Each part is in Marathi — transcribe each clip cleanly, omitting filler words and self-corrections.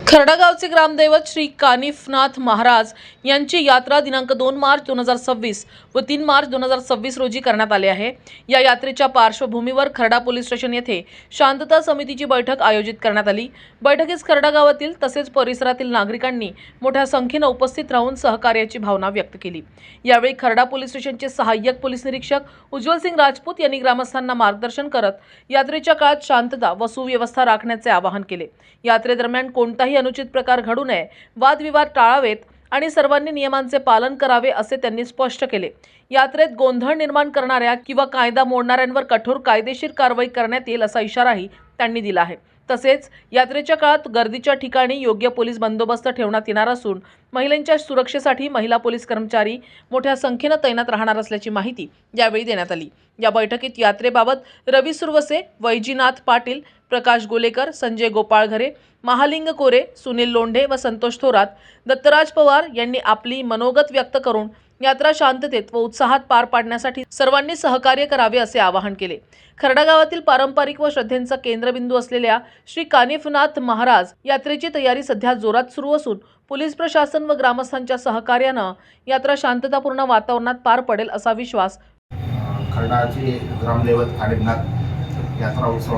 खर्डा गावचे ग्रामदैवत श्री कानिफनाथ महाराज यांची यात्रा दिनांक 2 मार्च 2026 व 3 मार्च 2026 रोजी करण्यात आली आहे। या यात्रेच्या पार्श्वभूमीवर खर्डा पोलीस स्टेशन येथे शांतता समितीची बैठक आयोजित करण्यात आली। बैठकीस खर्डा गावातील तसेच परिसरातील नागरिकांनी मोठ्या संख्येने उपस्थित राहून सहकार्याची भावना व्यक्त केली। यावेळी खर्डा पोलीस स्टेशनचे सहाय्यक पोलीस निरीक्षक उज्ज्वल सिंग राजपूत यांनी ग्रामस्थांना मार्गदर्शन करत यात्रेच्या काळात शांतता व सुव्यवस्था राखण्याचे आवाहन केले। यात्रेदरम्यान कोणताही अनुचित प्रकार घडू नये, वादविवाद टाळावेत आणि सर्वांनी नियमांचे पालन करावे असे त्यांनी स्पष्ट केले। यात्रेत गोंधळ निर्माण करणाऱ्या किंवा कायदा मोडणाऱ्यांवर कठोर कायदेशीर कारवाई करण्यात येईल असा इशाराही त्यांनी दिला आहे। तसेच यात्रेच्या काळात गर्दीच्या ठिकाणी योग्य पोलीस बंदोबस्त ठेवण्यात येणार असून महिलांच्या सुरक्षेसाठी महिला पोलीस कर्मचारी मोठ्या संख्येने तैनात राहणार असल्याची माहिती यावेळी देण्यात आली। या बैठकीत यात्रेबाबत रवी सुरवसे, वैजीनाथ पाटील, प्रकाश गोलेकर, संजय गोपाळ घरे, महालिंग कोरे, सुनील लोंढे व संतोष थोरात, दत्तराज पवार यांनी आपली मनोगत व्यक्त करून यात्रा शांततेत व उत्साहात पार पाडण्यासाठी सर्वांनी सहकार्य करावे असे आवाहन केले। खर्डा गावातील पारंपरिक व श्रद्धेचा केंद्रबिंदू असलेल्या श्री कानिफनाथ महाराज यात्रेची तयारी सध्या जोरात सुरू असून पोलीस प्रशासन व ग्रामस्थांच्या सहकार्याने यात्रा शांततापूर्ण वातावरणात पार पडेल असा विश्वास खर्डाचे ग्रामदैवत कानिफनाथ यात्रा उत्सव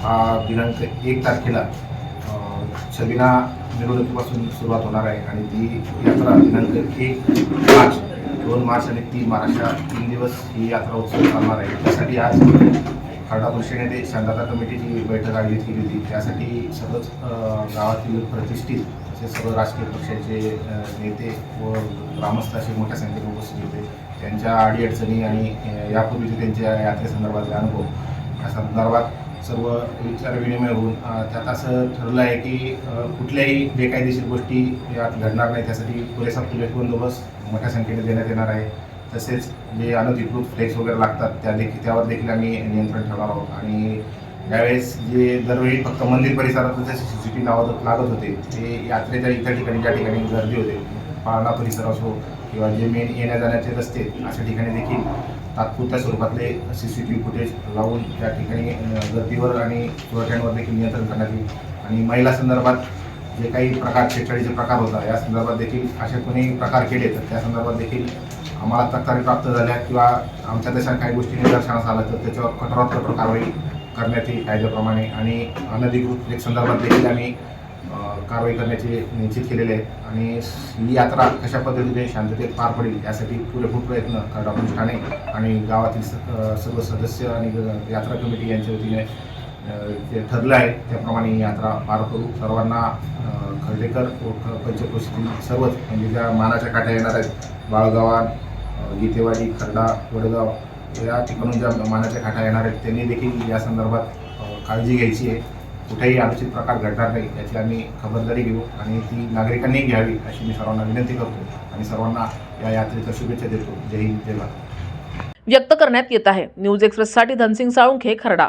हा दिनांक 1 तारखेला छबिना मिरवणुकीपासून सुरुवात होणार आहे आणि ती यात्रा दिनांक 1 मार्च 2 मार्च आणि 3 मार्च अशा 3 दिवस ही यात्रा उत्सव चालणार आहे। त्यासाठी आज खर्डा पोलीस स्टेशनमध्ये शांतता कमिटीची बैठक आयोजित केली होती। त्यासाठी सर्वच गावातील प्रतिष्ठित असे सर्व राजकीय पक्षाचे नेते व ग्रामस्थ असे मोठ्या संख्येने उपस्थित होते। त्यांच्या अडीअडचणी आणि यापूर्वीचे त्यांच्या यात्रेसंदर्भातले अनुभव या संदर्भात सर्व विचारविनिमय होऊन त्यात असं ठरलं आहे की कुठल्याही बेकायदेशीर गोष्टी यात घडणार नाही, त्यासाठी पुरेसा पोलीस बंदोबस्त मोठ्या संख्येने देण्यात येणार आहे। तसेच जे अनधिकृत फ्लेक्स वगैरे लागतात त्यावर देखील आम्ही नियंत्रण ठेवणार आहोत आणि यावेळेस जे दरवेळी फक्त मंदिर परिसरात जे CCTV लागत होते ते यात्रेच्या इतर ठिकाणी ज्या ठिकाणी गर्दी होते, पाळणा परिसर असो किंवा जे मेन येण्या जाण्याचे रस्ते अशा ठिकाणी देखील तात्पुरत्या स्वरूपातले CCTV फुटेज लावून त्या ठिकाणी गर्दीवर आणि चोरट्यांवर देखील नियंत्रण करण्यात येईल आणि महिला संदर्भात जे काही प्रकार छेडछाडीचे प्रकार होता या संदर्भात देखील असे कोणी प्रकार केले तर त्या संदर्भात देखील आम्हाला तक्रारी प्राप्त झाल्या किंवा आमच्या देशात काही गोष्टी निदर्शनास आल्या तर त्याच्यावर कठोरात कठोर कारवाई करण्यात येईल कायद्याप्रमाणे आणि अनधिकृत फ्लेक्स संदर्भात देखील आम्ही कारवाई करण्याचे निश्चित केलेले आहेत आणि ही यात्रा कशा पद्धतीने शांततेत पार पडेल यासाठी पुरेपूर प्रयत्न खर्डा पोलीस ठाणे आणि गावातील सर्व सदस्य आणि यात्रा कमिटी यांच्या वतीने जे ठरलं आहे त्याप्रमाणे ही यात्रा पार करू। सर्वांना खर्डेकर व पंचक्रोशीतील सर्वच म्हणजे ज्या मानाच्या काठ्या येणार आहेत, बाळगावान, गीतेवाडी, खर्डा, वडगाव या ठिकाणून ज्या मानाच्या काठ्या येणार आहेत त्यांनी देखील या संदर्भात काळजी घ्यायची आहे। कुठेही अनुचित प्रकार घडणार नाही याची आम्ही खबरदारी घेऊ आणि ती नागरिकांनी घ्यावी अशी मी सर्वांना विनंती करतो आणि सर्वांना या यात्रेच्या शुभेच्छा देतो। जय हिंद, जय भारत व्यक्त करण्यात येत आहे। न्यूज एक्सप्रेससाठी धनसिंग साळुंखे, खर्डा।